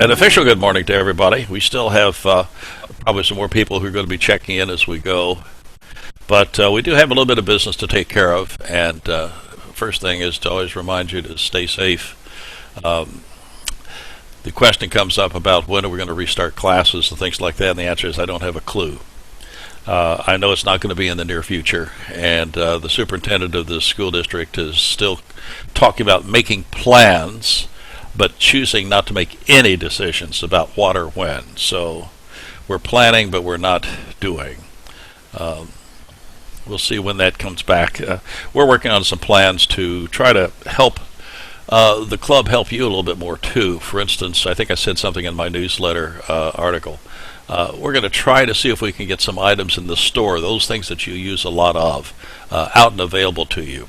An official good morning to everybody. We still have probably some more people who are going to be checking in as we go, but we do have a little bit of business to take care of. And first thing is to always remind you to stay safe. The question comes up about when are we going to restart classes and things like that, and the answer is I don't have a clue. I know it's not going to be in the near future, and the superintendent of the school district is still talking about making plans, but choosing not to make any decisions about what or when. So we're planning, but we're not doing. We'll see when that comes back. We're working on some plans to try to help the club help you a little bit more too. For instance, I think I said something in my newsletter article. We're going to try to see if we can get some items in the store, those things that you use a lot of, out and available to you.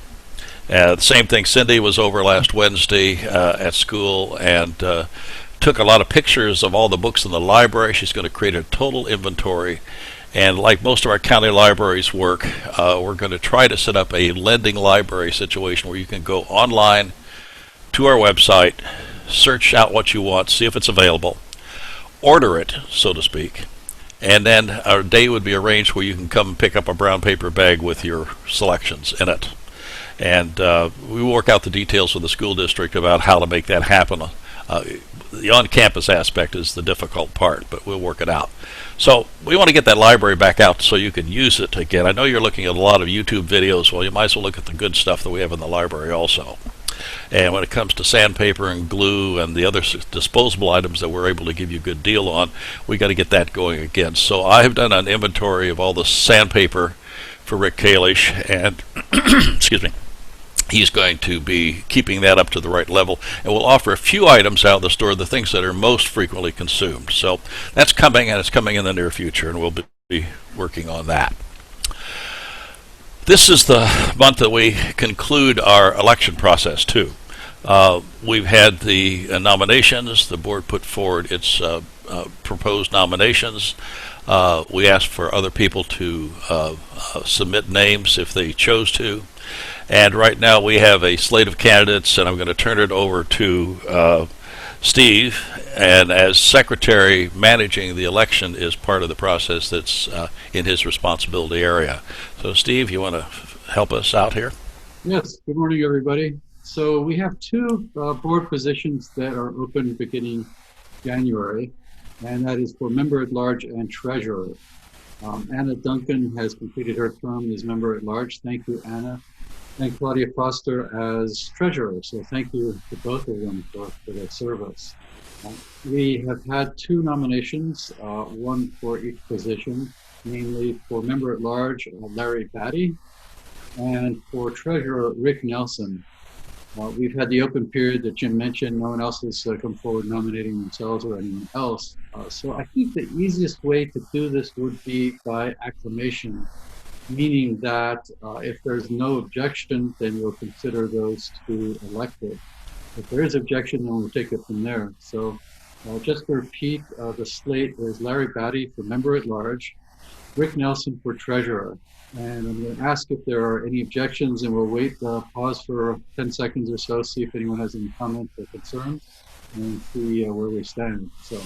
The same thing, Cindy was over last Wednesday at school and took a lot of pictures of all the books in the library. She's going to create a total inventory. And like most of our county libraries work, we're going to try to set up a lending library situation where you can go online to our website, search out what you want, see if it's available, order it, so to speak, and then a day would be arranged where you can come and pick up a brown paper bag with your selections in it. And we will work out the details with the school district about how to make that happen. The on-campus aspect is the difficult part, but we'll work it out. So we want to get that library back out so you can use it again. I know you're looking at a lot of YouTube videos. Well, you might as well look at the good stuff that we have in the library also. And when it comes to sandpaper and glue and the other disposable items that we're able to give you a good deal on, we got to get that going again. So I have done an inventory of all the sandpaper for Rick Kalish, and excuse me, he's going to be keeping that up to the right level, and we'll offer a few items out of the store, the things that are most frequently consumed. So that's coming, and it's coming in the near future, and we'll be working on that. This is the month that we conclude our election process, too. We've had the nominations. The board put forward its proposed nominations. We asked for other people to submit names if they chose to. And right now we have a slate of candidates, and I'm going to turn it over to Steve. And as secretary, managing the election is part of the process that's in his responsibility area. So Steve, you want to help us out here? Yes, good morning everybody. So we have two board positions that are open beginning January, and that is for member at large and treasurer. Anna Duncan has completed her term as member at large. Thank you, Anna. And Claudia Foster as treasurer. So thank you to both of them for their service. We have had two nominations, one for each position, namely for member at large, Larry Batty, and for treasurer, Rick Nelson. We've had the open period that Jim mentioned. No one else has come forward nominating themselves or anyone else. So I think the easiest way to do this would be by acclamation, meaning that if there's no objection, then we'll consider those two elected. If there is objection, then we'll take it from there. So just to repeat, the slate is Larry Batty for member at large, Rick Nelson for treasurer. And I'm going to ask if there are any objections, and we'll wait, pause for 10 seconds or so, see if anyone has any comments or concerns, and see where we stand. So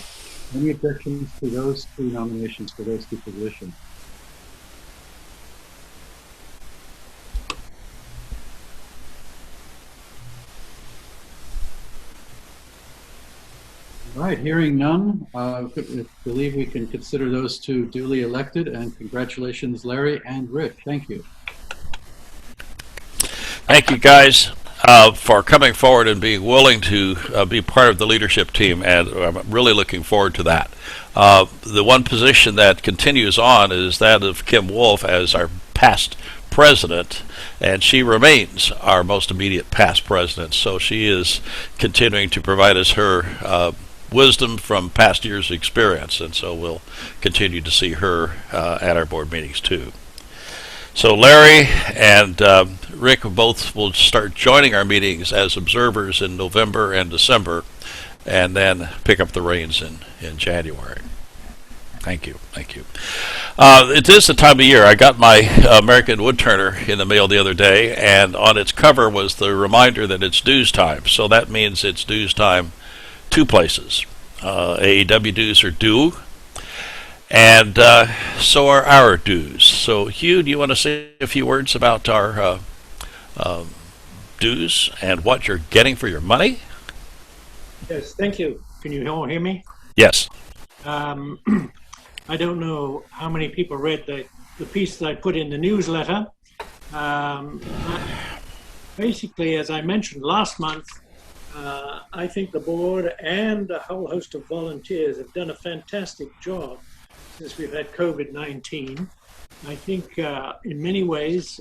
any objections to those two nominations for those two positions? All right, hearing none, I believe we can consider those two duly elected, and congratulations, Larry and Rick. Thank you. Thank you, guys, for coming forward and being willing to be part of the leadership team, and I'm really looking forward to that. The one position that continues on is that of Kim Wolf as our past president, and she remains our most immediate past president, so she is continuing to provide us her wisdom from past years' experience, and so we'll continue to see her at our board meetings too. So Larry and Rick both will start joining our meetings as observers in November and December, and then pick up the reins in January. Thank you. Thank you. It is the time of year. I got my American Woodturner in the mail the other day, and on its cover was the reminder that it's dues time. So that means it's dues time two places. AEW dues are due, and so are our dues. So, Hugh, do you want to say a few words about our dues and what you're getting for your money? Yes, thank you. Can you all hear me? Yes. I don't know how many people read the piece that I put in the newsletter. But basically, as I mentioned last month, I think the board and a whole host of volunteers have done a fantastic job since we've had COVID-19. I think in many ways,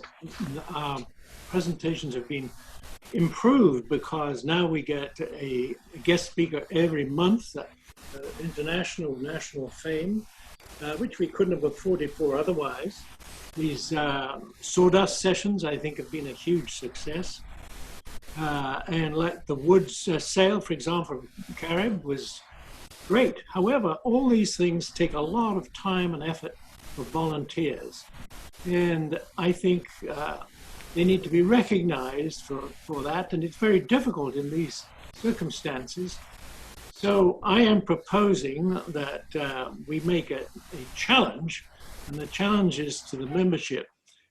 our presentations have been improved because now we get a guest speaker every month, international, national fame, which we couldn't have afforded for otherwise. These sawdust sessions, I think, have been a huge success. And like the Woods sale, for example, Carib was great. However, all these things take a lot of time and effort for volunteers. And I think they need to be recognized for that. And it's very difficult in these circumstances. So I am proposing that we make a challenge, and the challenge is to the membership,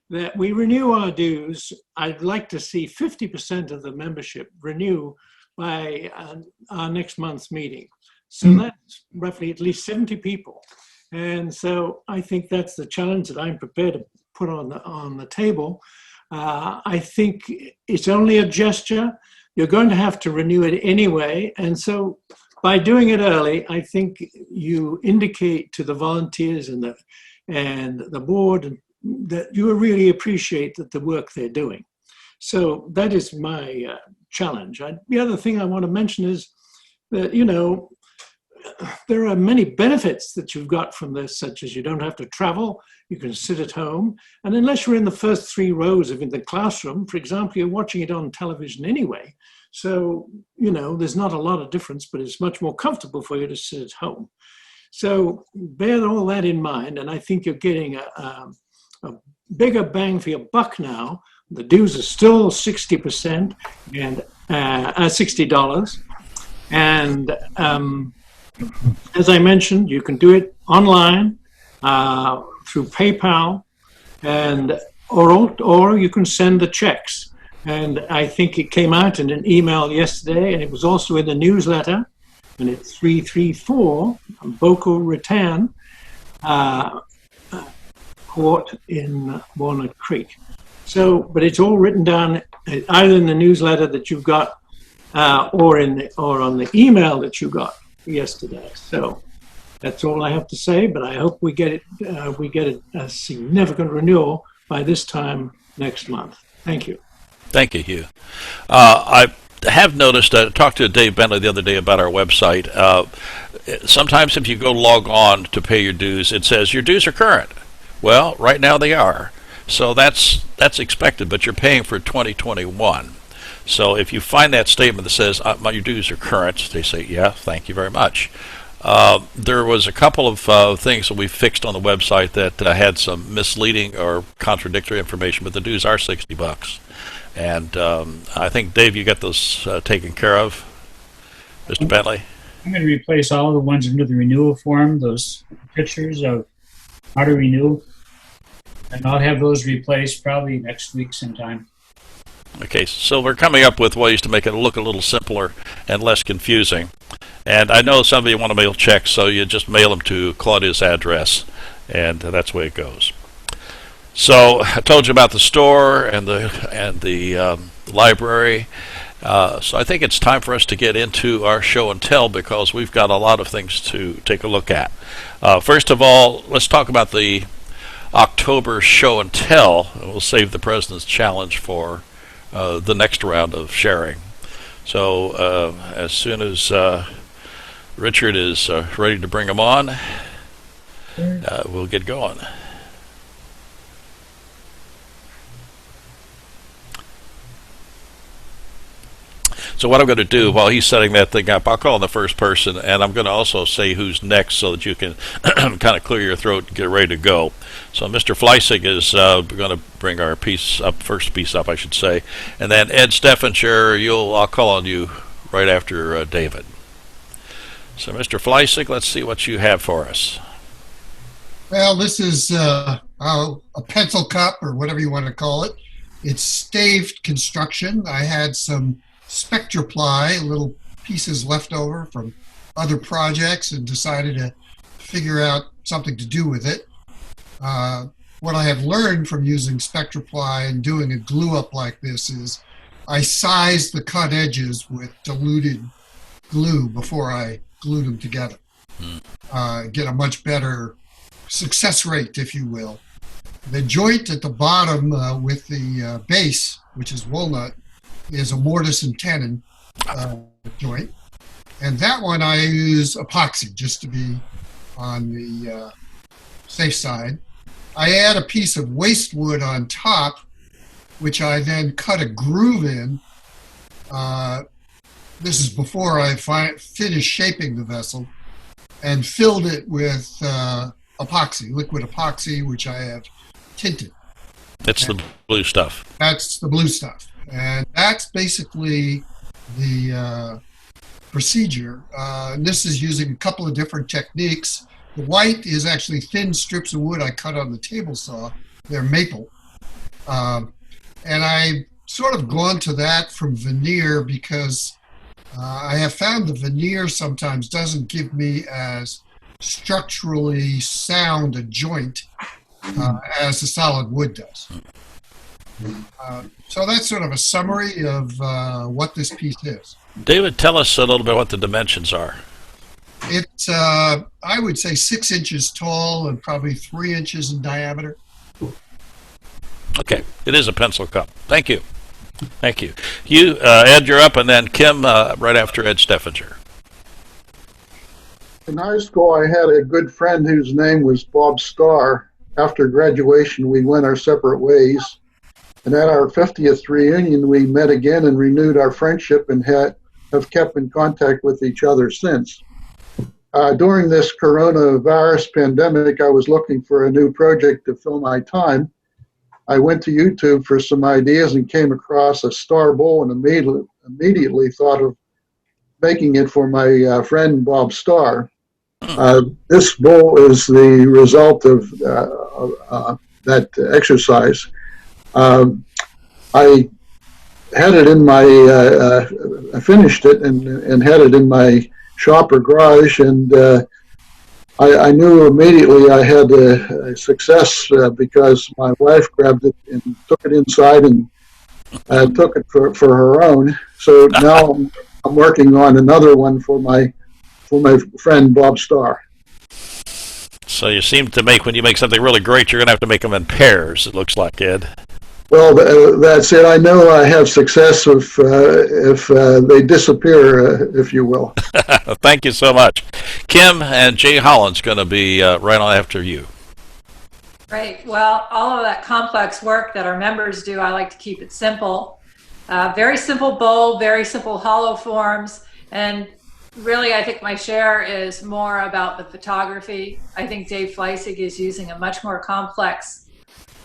that we renew our dues. I'd like to see 50% of the membership renew by our next month's meeting. So that's roughly at least 70 people. And so I think that's the challenge that I'm prepared to put on the table. I think it's only a gesture. You're going to have to renew it anyway. And so by doing it early, I think you indicate to the volunteers and the board that you really appreciate the work they're doing. So that is my challenge. The other thing I want to mention is that, there are many benefits that you've got from this, such as you don't have to travel, you can sit at home, and unless you're in the first 3 rows of in the classroom, for example, you're watching it on television anyway. So, there's not a lot of difference, but it's much more comfortable for you to sit at home. So bear all that in mind, and I think you're getting a bigger bang for your buck now. The dues are still 60% and $60. And as I mentioned, you can do it online through PayPal, or you can send the checks. And I think it came out in an email yesterday, and it was also in the newsletter. And it's 334 Boca Raton Court in Walnut Creek. So, but it's all written down either in the newsletter that you've got or on the email that you got yesterday. So that's all I have to say. But I hope we get a significant renewal by this time next month. Thank you. Thank you, Hugh. I have noticed, I talked to Dave Bentley the other day about our website. Sometimes if you go log on to pay your dues, it says your dues are current. Well, right now they are. So that's expected, but you're paying for 2021. So if you find that statement that says your dues are current, they say, yeah, thank you very much. There was a couple of things that we fixed on the website that had some misleading or contradictory information, but the dues are $60. And I think, Dave, you got those taken care of, Mr. Bentley? I'm going to replace all the ones under the renewal form, those pictures of how to renew. And I'll have those replaced probably next week sometime. Okay, so we're coming up with ways to make it look a little simpler and less confusing. And I know some of you want to mail checks, so you just mail them to Claudia's address, and that's the way it goes. So I told you about the store and the library. So I think it's time for us to get into our show and tell, because we've got a lot of things to take a look at. First of all, let's talk about the October show and tell. We'll save the President's Challenge for the next round of sharing. So as soon as Richard is ready to bring them on, we'll get going. So what I'm going to do while he's setting that thing up, I'll call on the first person, and I'm going to also say who's next so that you can kind of clear your throat and get ready to go. So Mr. Fleissig is going to bring our first piece up, I should say. And then Ed Steffenshire, I'll call on you right after David. So, Mr. Fleissig, let's see what you have for us. Well, this is a pencil cup or whatever you want to call it. It's staved construction. I had some Spectraply, little pieces left over from other projects, and decided to figure out something to do with it. What I have learned from using Spectraply and doing a glue up like this is I size the cut edges with diluted glue before I glue them together. Get a much better success rate, if you will. The joint at the bottom with the base, which is walnut, is a mortise and tenon joint. And that one I use epoxy just to be on the safe side. I add a piece of waste wood on top, which I then cut a groove in. This is before I finished shaping the vessel, and filled it with epoxy, liquid epoxy, which I have tinted. That's the blue stuff. That's the blue stuff. And that's basically the procedure. And this is using a couple of different techniques. The white is actually thin strips of wood I cut on the table saw. They're maple. And I've sort of gone to that from veneer because I have found the veneer sometimes doesn't give me as structurally sound a joint as the solid wood does. So that's sort of a summary of what this piece is. David, tell us a little bit what the dimensions are. It's, I would say, 6 inches tall and probably 3 inches in diameter. Okay, it is a pencil cup. Thank you. Thank you. You, Ed, you're up, and then Kim right after Ed Steffinger. In high school, I had a good friend whose name was Bob Starr. After graduation, we went our separate ways. And at our 50th reunion, we met again and renewed our friendship and have kept in contact with each other since. During this coronavirus pandemic, I was looking for a new project to fill my time. I went to YouTube for some ideas and came across a star bowl and immediately thought of making it for my friend Bob Starr. This bowl is the result of that exercise. I had it in my, I finished it and had it in my shop or garage, and I knew immediately I had a success because my wife grabbed it and took it inside and took it for her own. So now I'm working on another one for my friend Bob Starr. So you seem to make, when you make something really great, you're going to have to make them in pairs, it looks like, Ed. Well, that's it. I know I have success if they disappear, if you will. Thank you so much. Kim and Jay Holland's going to be right on after you. Great. Well, all of that complex work that our members do, I like to keep it simple. Very simple bowl, very simple hollow forms, and really I think my share is more about the photography. I think Dave Fleissig is using a much more complex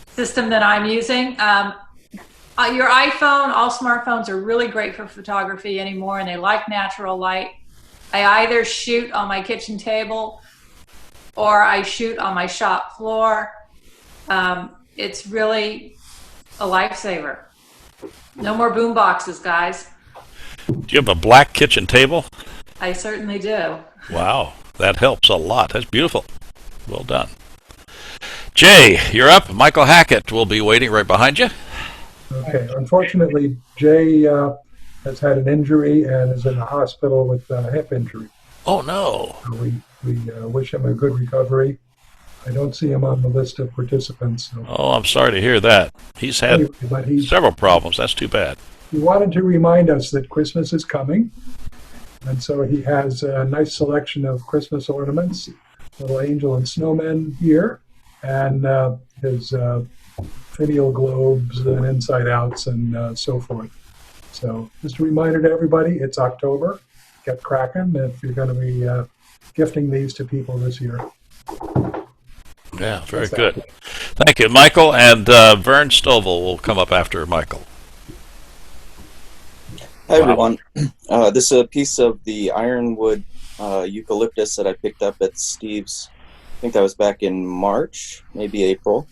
system than I'm using. Your iPhone, all smartphones are really great for photography anymore, and they like natural light. I either shoot on my kitchen table or I shoot on my shop floor. It's really a lifesaver. No more boom boxes, guys. Do you have a black kitchen table? I certainly do. Wow, that helps a lot. That's beautiful. Well done. Jay, you're up. Michael Hackett will be waiting right behind you. Okay. Unfortunately, Jay has had an injury and is in the hospital with a hip injury. Oh, no. So we wish him a good recovery. I don't see him on the list of participants. So. Oh, I'm sorry to hear that. He's had Anyway, but several problems. That's too bad. he wanted to remind us that Christmas is coming. And so he has a nice selection of Christmas ornaments, little angel and snowmen here, and his finial globes and inside outs and so forth. So just a reminder to everybody, it's October. Get cracking if you're going to be gifting these to people this year. Yeah, very good. Thank you, Michael. And Vern Stovall will come up after Michael. Hi, everyone. This is a piece of the ironwood eucalyptus that I picked up at Steve's. I think that was back in March, maybe April.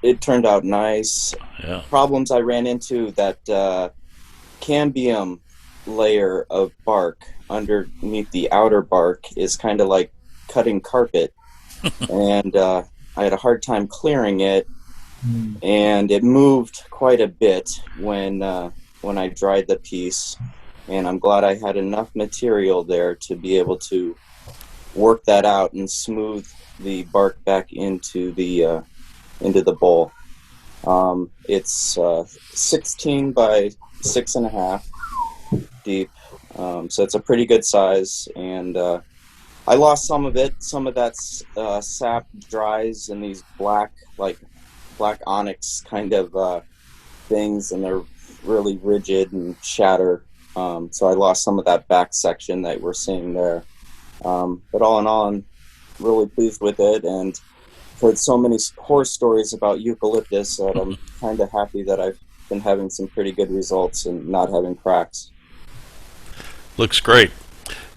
It turned out nice. Yeah. Problems I ran into, that cambium layer of bark underneath the outer bark is kind of like cutting carpet. And I had a hard time clearing it, and it moved quite a bit when I dried the piece. And I'm glad I had enough material there to be able to work that out and smooth the bark back into the bowl. It's 16 by 6.5 deep, so it's a pretty good size. And I lost some of it. Some of that sap dries in these black onyx kind of things, and they're really rigid and shatter. So I lost some of that back section that we're seeing there. But all in all, I'm really pleased with it, and heard so many horror stories about eucalyptus that I'm kind of happy that I've been having some pretty good results and not having cracks. Looks great.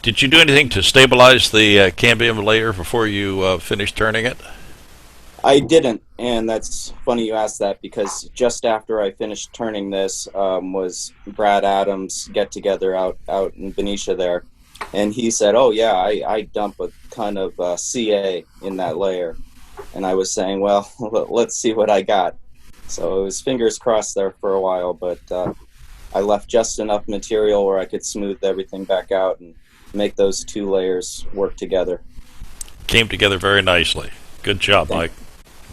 Did you do anything to stabilize the cambium layer before you finished turning it? I didn't, and that's funny you asked that, because just after I finished turning this was Brad Adams' get-together out in Benicia there, and he said, oh yeah, I dump a ton of CA in that layer. And I was saying, well, let's see what I got. So it was fingers crossed there for a while, but I left just enough material where I could smooth everything back out and make those two layers work together. Came together very nicely. Good job, Mike.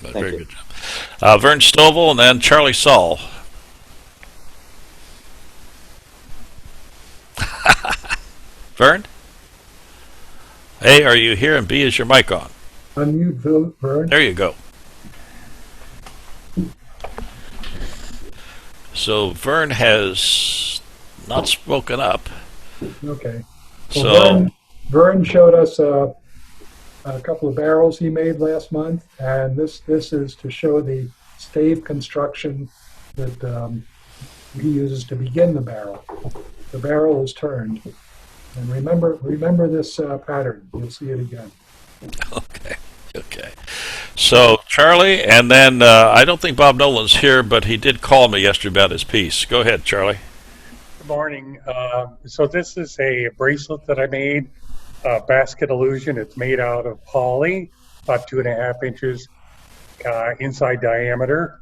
Very you. good job. Vern Stovall and then Charlie Saul. Vern? A, are you here? And B, is your mic on? Unmute, Vern. There you go. So Vern has not spoken up. Okay. So Well, Vern showed us a couple of barrels he made last month, and this is to show the stave construction that he uses to begin the barrel. The barrel is turned, and remember this pattern. You'll see it again. Okay. So Charlie, and then I don't think Bob Nolan's here, but he did call me yesterday about his piece. Go ahead, Charlie. Good morning. So this is a bracelet that I made, Basket Illusion. It's made out of poly, about 2.5 inches inside diameter.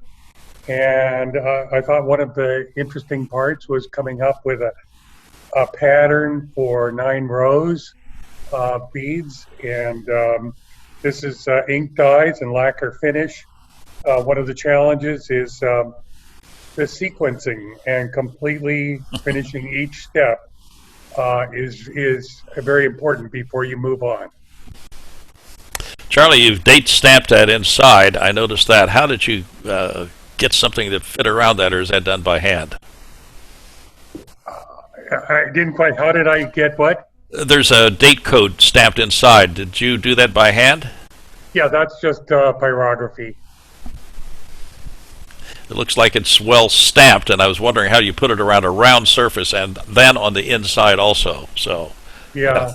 And I thought one of the interesting parts was coming up with a pattern for 9 rows of beads. And this is ink dyes and lacquer finish. One of the challenges is the sequencing, and completely finishing each step is very important before you move on. Charlie, you've date stamped that inside. I noticed that. How did you get something that fit around that, or is that done by hand? I didn't quite. How did I get what? There's a date code stamped inside. Did you do that by hand? Yeah, that's just pyrography. It looks like it's well stamped, and I was wondering how you put it around a round surface and then on the inside also. So, Yeah.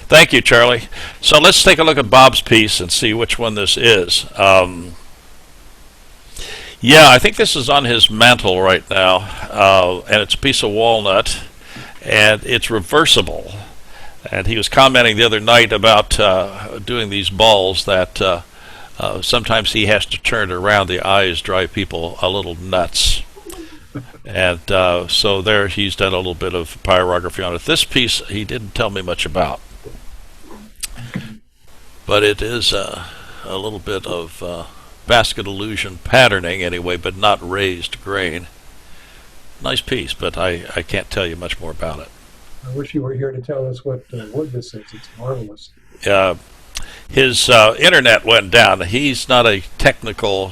Thank you, Charlie. So let's take a look at Bob's piece and see which one this is. Yeah, I think this is on his mantle right now, and it's a piece of walnut, and it's reversible. And he was commenting the other night about doing these balls that sometimes he has to turn it around. The eyes drive people a little nuts. And so there he's done a little bit of pyrography on it. This piece he didn't tell me much about. But it is a little bit of basket illusion patterning anyway, but not raised grain. Nice piece, but I can't tell you much more about it. I wish you were here to tell us what wood this is. It's marvelous. His internet went down. He's not a technical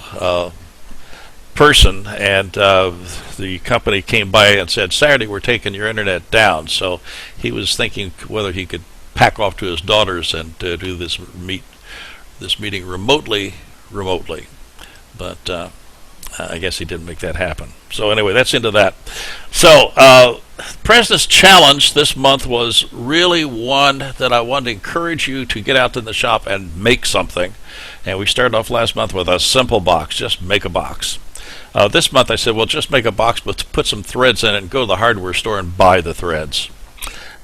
person, and the company came by and said, Saturday we're taking your internet down. So he was thinking whether he could pack off to his daughters and do this meeting remotely. But I guess he didn't make that happen. So anyway, that's into that. So President's Challenge this month was really one that I wanted to encourage you to get out in the shop and make something. And we started off last month with a simple box, just make a box. This month I said, well, just make a box, but put some threads in it and go to the hardware store and buy the threads.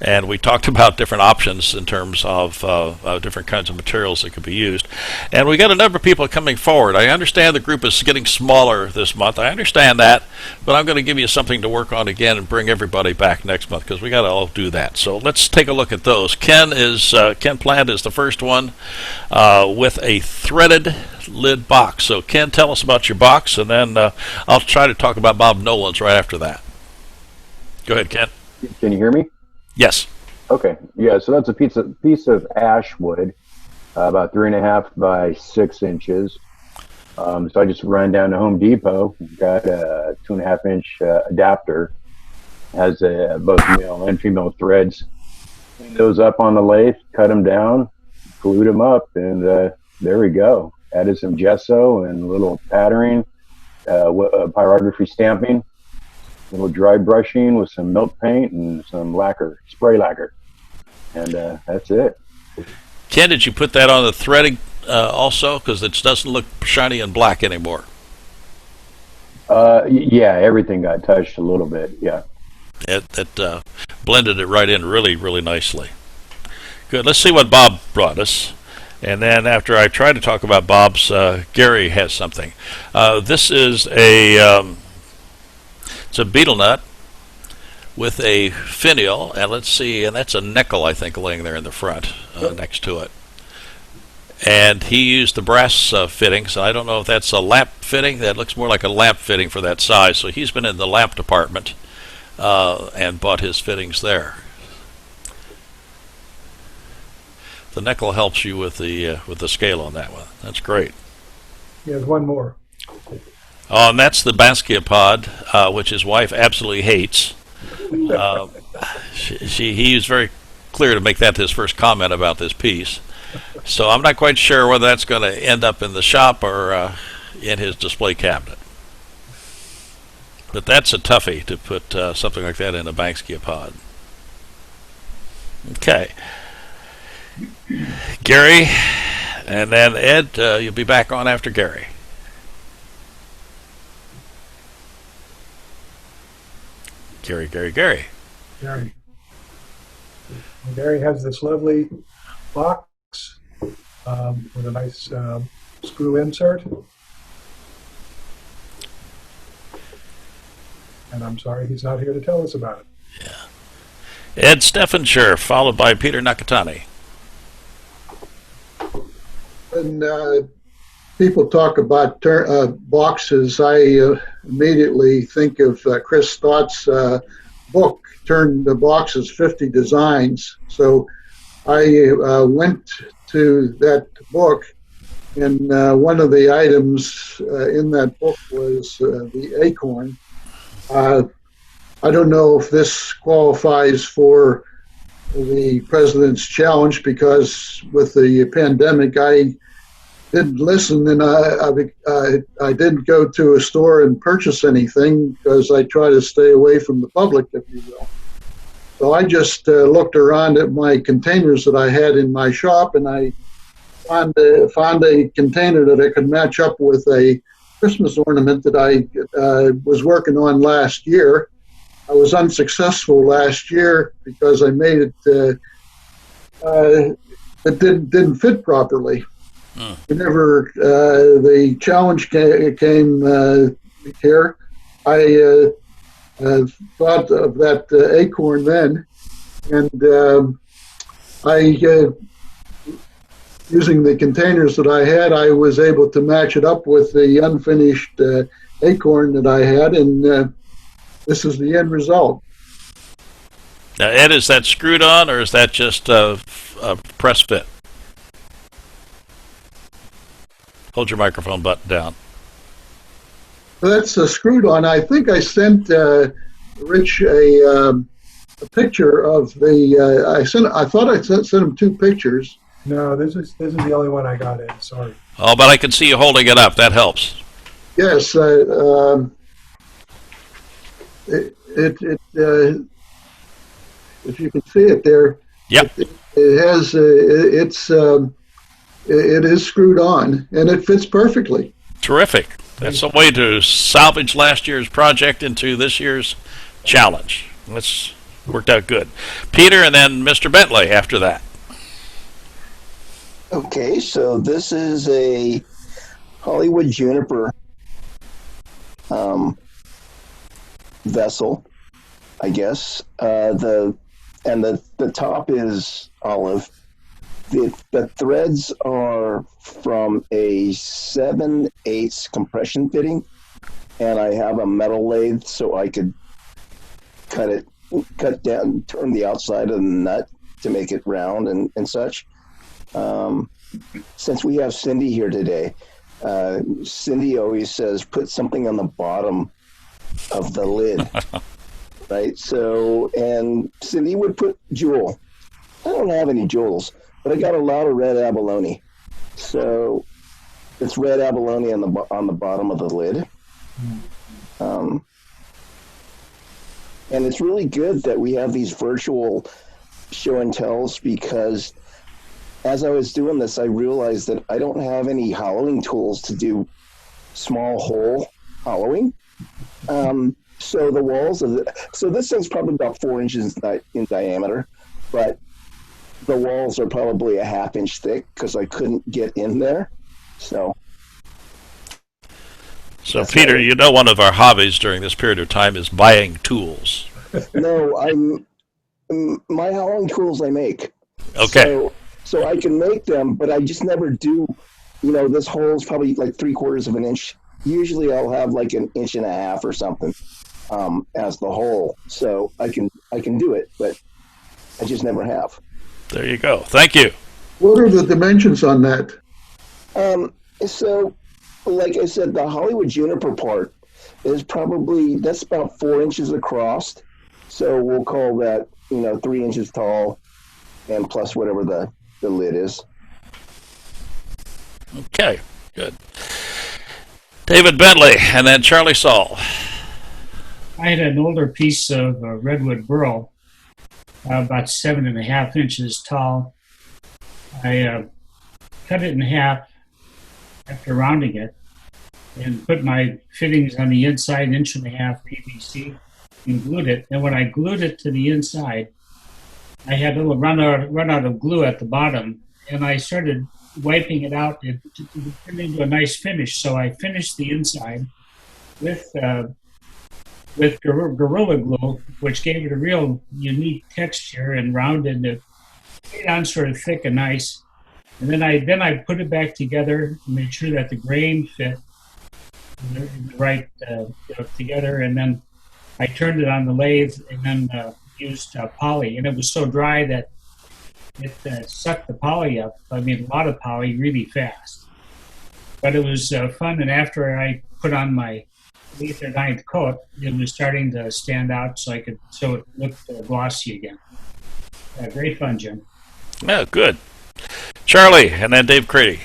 And we talked about different options in terms of different kinds of materials that could be used. And we got a number of people coming forward. I understand the group is getting smaller this month. I understand that, but I'm going to give you something to work on again and bring everybody back next month because we got to all do that. So let's take a look at those. Ken Plant is the first one with a threaded lid box. So Ken, tell us about your box, and then I'll try to talk about Bob Nolan's right after that. Go ahead, Ken. Can you hear me? Yes. Okay. Yeah. So that's a piece of ash wood, about 3.5 by 6 inches. So I just ran down to Home Depot, got a 2.5-inch adapter, has both male and female threads. Cleaned those up on the lathe, cut them down, glued them up, and there we go. Added some gesso and a little patterning, pyrography stamping. Little dry brushing with some milk paint and some lacquer, spray lacquer, and that's it. Ken, did you put that on the threading also? Because it doesn't look shiny and black anymore. Yeah, everything got touched a little bit. Yeah, it blended it right in really, really nicely. Good. Let's see what Bob brought us. And then after I try to talk about Bob's, Gary has something. This is it's a beetle nut with a finial, and let's see, and that's a nickel, I think, laying there in the front next to it. And he used the brass fittings. I don't know if that's a lamp fitting. That looks more like a lamp fitting for that size. So he's been in the lamp department and bought his fittings there. The nickel helps you with the scale on that one. That's great. He has one more. Oh, and that's the Basquiat which his wife absolutely hates. He was very clear to make that his first comment about this piece. So I'm not quite sure whether that's going to end up in the shop or in his display cabinet. But that's a toughie to put something like that in a Basquiat pod. Okay. Gary, and then Ed, you'll be back on after Gary. Gary. Gary has this lovely box with a nice screw insert. And I'm sorry he's not here to tell us about it. Yeah. Ed Steffenshire, followed by Peter Nakatani. When people talk about boxes, I immediately think of Chris Stott's book, Turn the Boxes 50 Designs. So I went to that book, and one of the items in that book was the acorn. I don't know if this qualifies for the President's Challenge because with the pandemic, I didn't listen, and I didn't go to a store and purchase anything because I try to stay away from the public, if you will. So I just looked around at my containers that I had in my shop, and I found a container that I could match up with a Christmas ornament that I was working on last year. I was unsuccessful last year because I made it didn't fit properly. Whenever the challenge came here, I thought of that acorn then, and using the containers that I had, I was able to match it up with the unfinished acorn that I had, and this is the end result. Now, Ed, is that screwed on, or is that just a press fit? Hold your microphone button down. That's screwed on. I think I sent Rich a picture of the. I thought I sent him 2 pictures. No, this is the only one I got in. Sorry. Oh, but I can see you holding it up. That helps. Yes. If you can see it there, Yep. it has it is screwed on, and it fits perfectly. Terrific. That's a way to salvage last year's project into this year's challenge. That's worked out good. Peter, and then Mr. Bentley after that. Okay, so this is a Hollywood Juniper vessel, I guess. The top is olive. The threads are from a 7/8 compression fitting, and I have a metal lathe so I could cut down, turn the outside of the nut to make it round and such. Since we have Cindy here today, Cindy always says put something on the bottom of the lid, right? So, and Cindy would put jewel. I don't have any jewels, but I got a lot of red abalone. So it's red abalone on the bottom of the lid. And it's really good that we have these virtual show and tells, because as I was doing this, I realized that I don't have any hollowing tools to do small hole hollowing. So the walls so this thing's probably about 4 inches in diameter, but the walls are probably a 1/2 inch thick because I couldn't get in there. So Peter, you know one of our hobbies during this period of time is buying tools. No, my hollowing tools I make. Okay. So I can make them, but I just never do. This hole is probably like 3/4 of an inch. Usually I'll have like 1.5 inches or something as the hole. So I can do it, but I just never have. There you go. Thank you. What are the dimensions on that? So, like I said, the Hollywood Juniper part is that's about 4 inches across. So we'll call that, 3 inches tall, and plus whatever the lid is. Okay, good. David Bentley, and then Charlie Saul. I had an older piece of redwood burl, about 7.5 inches tall. I cut it in half after rounding it and put my fittings on the inside, 1.5 inch PVC, and glued it. And when I glued it to the inside, I had a little run out of glue at the bottom, and I started wiping it out. It turned into a nice finish. So I finished the inside with Gorilla Glue, which gave it a real unique texture and rounded it. Made on sort of thick and nice. And then I put it back together and made sure that the grain fit right together. And then I turned it on the lathe and then used poly. And it was so dry that it sucked the poly up. I mean, a lot of poly really fast. But it was fun. And after I put on my 8th or 9th coat, it was starting to stand out, so it looked glossy again. Great fun, Jim. Yeah, good. Charlie, and then Dave Crady.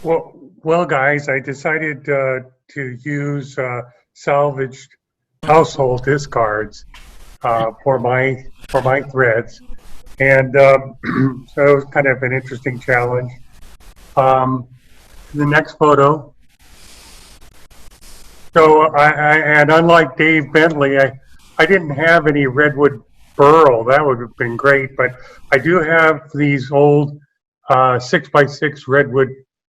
Well, guys, I decided to use salvaged household discards for my threads, and so it was kind of an interesting challenge. The next photo. So and unlike Dave Bentley, I didn't have any redwood burl. That would have been great, but I do have these old 6x6 redwood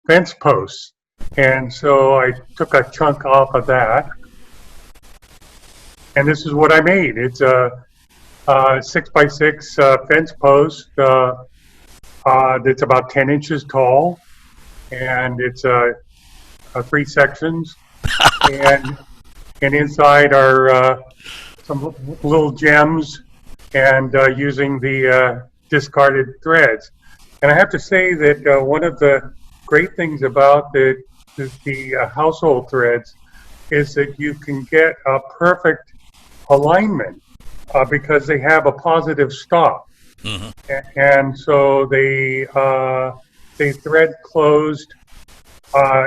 fence posts, and so I took a chunk off of that, and this is what I made. It's a 6x6 fence post that's about 10 inches tall, and it's 3 sections, and inside are some little gems, and using the discarded threads. And I have to say that one of the great things about the household threads is that you can get a perfect alignment because they have a positive stop. Mm-hmm. And so they thread closed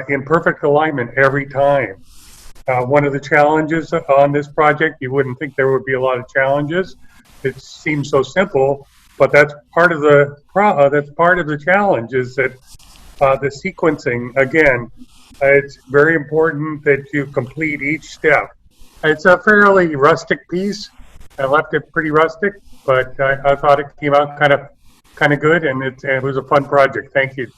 in perfect alignment every time. one of the challenges on this project. You wouldn't think there would be a lot of challenges. It seems so simple, but that's part of the challenge. Is that the sequencing again? It's very important that you complete each step. It's a fairly rustic piece. I left it pretty rustic, but I thought it came out kind of good, and it was a fun project. Thank you,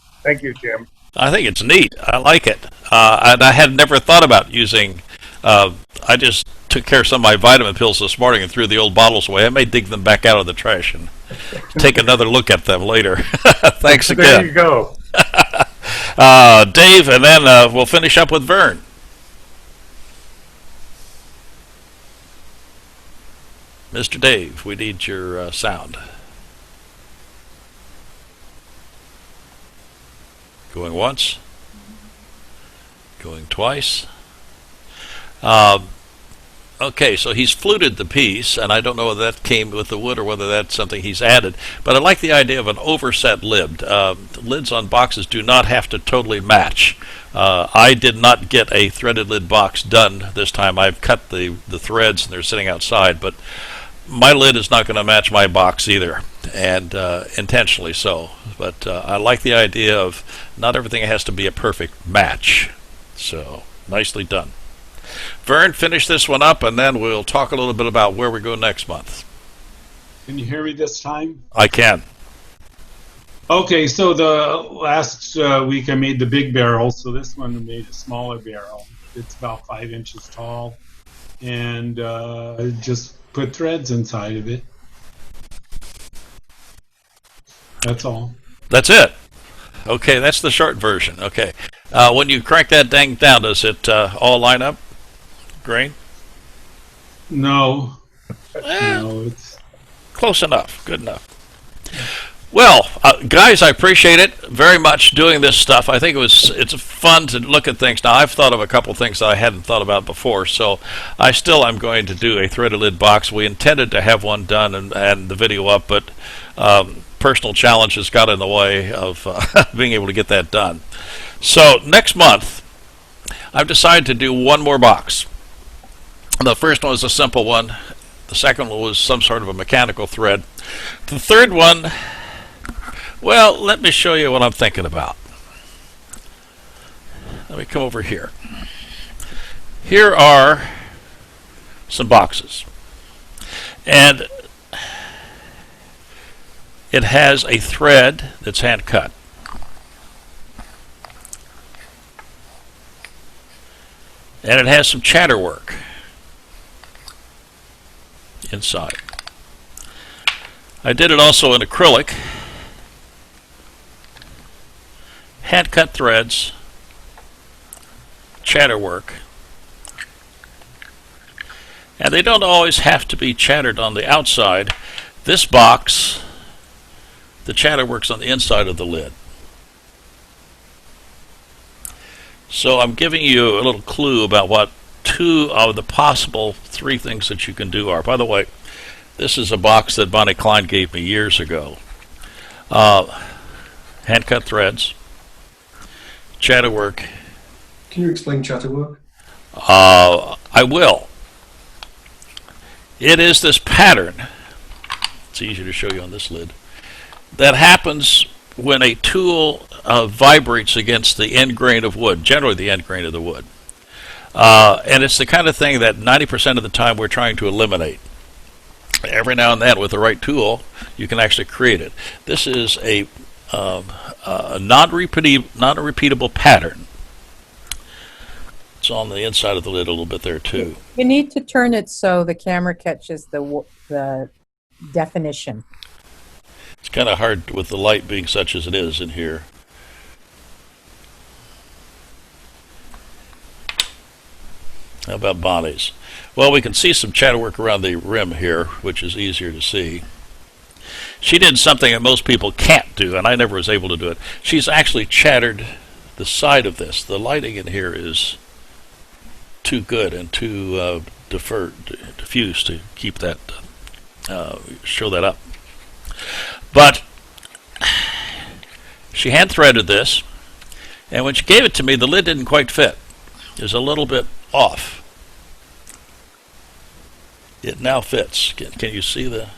Jim. I think it's neat. I like it. And I had never thought about using. I just took care of some of my vitamin pills this morning and threw the old bottles away. I may dig them back out of the trash and take another look at them later. Thanks again. There you go. Dave, and then we'll finish up with Vern. Mr. Dave, we need your sound. Going once. Going twice. Okay, so he's fluted the piece, and I don't know whether that came with the wood or whether that's something he's added, but I like the idea of an overset lid. Lids on boxes do not have to totally match. I did not get a threaded lid box done this time. I've cut the threads and they're sitting outside, but my lid is not going to match my box either, and intentionally so. But I like the idea of not everything has to be a perfect match. So, nicely done. Vern, finish this one up, and then we'll talk a little bit about where we go next month. Can you hear me this time? I can. Okay, so the last week I made the big barrel, so this one I made a smaller barrel. It's about 5 inches tall, and just put threads inside of it. That's all. That's it. Okay, that's the short version. Okay. When you crank that dang down, does it all line up? Grain? No. No, it's close enough. Good enough. Well, guys, I appreciate it very much doing this stuff. I think it's fun to look at things. Now, I've thought of a couple things that I hadn't thought about before, so I still am going to do a threaded lid box. We intended to have one done and the video up, but personal challenges got in the way of being able to get that done. So next month, I've decided to do one more box. The first one was a simple one. The second one was some sort of a mechanical thread. The third one, well, let me show you what I'm thinking about. Let me come over here. Here are some boxes. And it has a thread that's hand cut. And it has some chatter work inside. I did it also in acrylic. Hand cut threads, chatter work. And they don't always have to be chattered on the outside. This box, the chatter works on the inside of the lid. So I'm giving you a little clue about what two of the possible three things that you can do are. By the way, this is a box that Bonnie Klein gave me years ago. Hand cut threads, chatter work. Can you explain chatter work? I will. It is this pattern, it's easier to show you on this lid, that happens when a tool vibrates against the end grain of wood, generally the end grain of the wood. And it's the kind of thing that 90% of the time we're trying to eliminate. Every now and then, with the right tool, you can actually create it. This is a non-repeatable pattern. It's on the inside of the lid a little bit there, too. You need to turn it so the camera catches the definition. It's kind of hard with the light being such as it is in here. How about Bonnie's? Well, we can see some chatter work around the rim here, which is easier to see. She did something that most people can't do, and I never was able to do it. She's actually chattered the side of this. The lighting in here is too good and too diffuse to keep that, show that up. But she hand threaded this, and when she gave it to me, the lid didn't quite fit. It was a little bit off. It now fits. Can you see the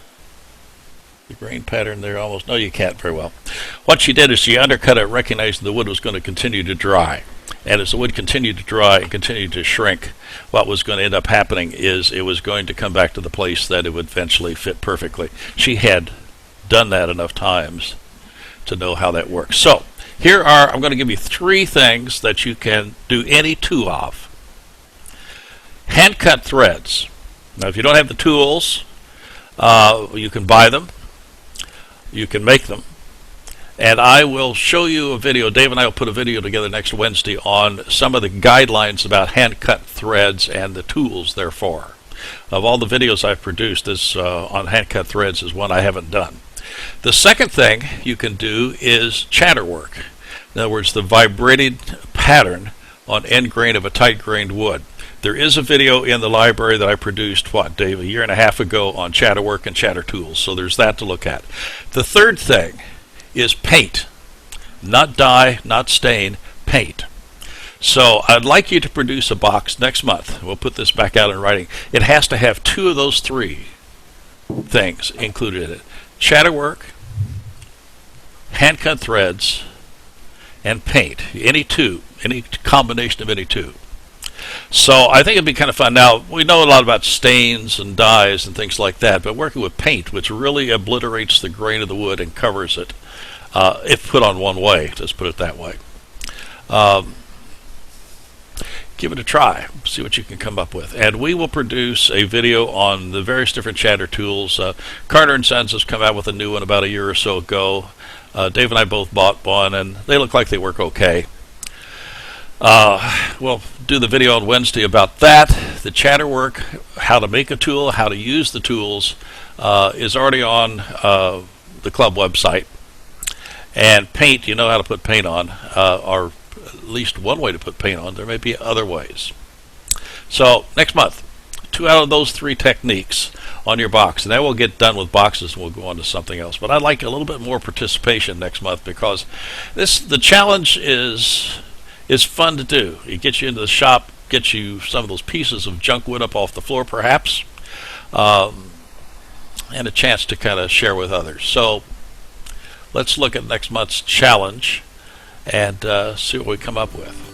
grain pattern there almost? No, you can't very well. What she did is she undercut it, recognizing the wood was going to continue to dry. And as the wood continued to dry and continued to shrink, what was going to end up happening is it was going to come back to the place that it would eventually fit perfectly. She had done that enough times to know how that works. So here are, I'm going to give you 3 things that you can do any 2 of. Hand cut threads. Now if you don't have the tools, you can buy them. You can make them. And I will show you a video. Dave and I will put a video together next Wednesday on some of the guidelines about hand-cut threads and the tools therefore. Of all the videos I've produced, this on hand-cut threads is one I haven't done. The second thing you can do is chatter work. In other words, the vibrated pattern on end grain of a tight-grained wood. There is a video in the library that I produced, what, Dave, a year and a half ago on chatter work and chatter tools. So there's that to look at. The third thing is paint. Not dye, not stain, paint. So I'd like you to produce a box next month. We'll put this back out in writing. It has to have 2 of those 3 things included in it. Chatter work, hand-cut threads, and paint. Any combination of any 2. So I think it'd be kind of fun. Now, we know a lot about stains and dyes and things like that, but working with paint, which really obliterates the grain of the wood and covers it, if put on one way, let's put it that way. Give it a try. See what you can come up with. And we will produce a video on the various different chatter tools. Carter & Sons has come out with a new one about a year or so ago. Dave and I both bought one, and they look like they work okay. We'll do the video on Wednesday about that. The chatter work, how to make a tool, how to use the tools, is already on the club website. And paint, you know how to put paint on, or at least one way to put paint on. There may be other ways. So next month, 2 out of those 3 techniques on your box, and then we'll get done with boxes and we'll go on to something else. But I'd like a little bit more participation next month, because the challenge is fun to do. It gets you into the shop, gets you some of those pieces of junk wood up off the floor perhaps, and a chance to kind of share with others. So let's look at next month's challenge and see what we come up with.